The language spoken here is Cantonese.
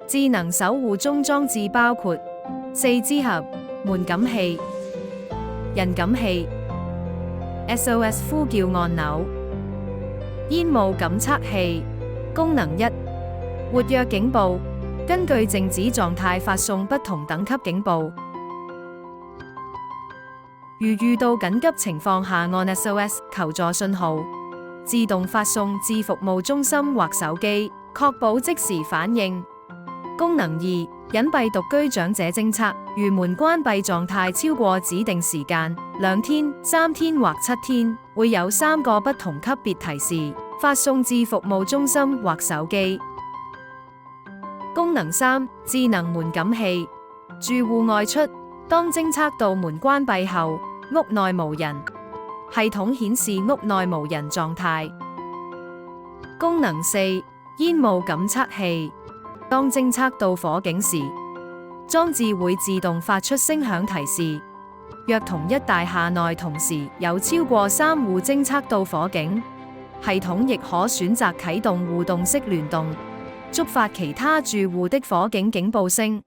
智能守護中裝置包括4支盒、門感器、人感器、SOS 呼叫按鈕、煙霧感測器。功能1：活躍警報，根據靜止狀態發送不同等級警報。如遇到緊急情況下按 SOS 求助信號，自動發送至服務中心或手機，確保即時反應。功能2：隱蔽獨居長者偵測，如門關閉狀態超過指定時間2天、3天或7天，會有3個不同級別提示，發送至服務中心或手機。功能3：智能門感器，住戶外出，當偵測到門關閉後，屋內無人，系統顯示屋內無人狀態。功能4：煙霧感測器，當偵測到火警時，裝置會自動發出聲響提示。若同一大廈內同時有超過3戶偵測到火警，系統亦可選擇啟動互動式聯動，觸發其他住戶的火警警報聲。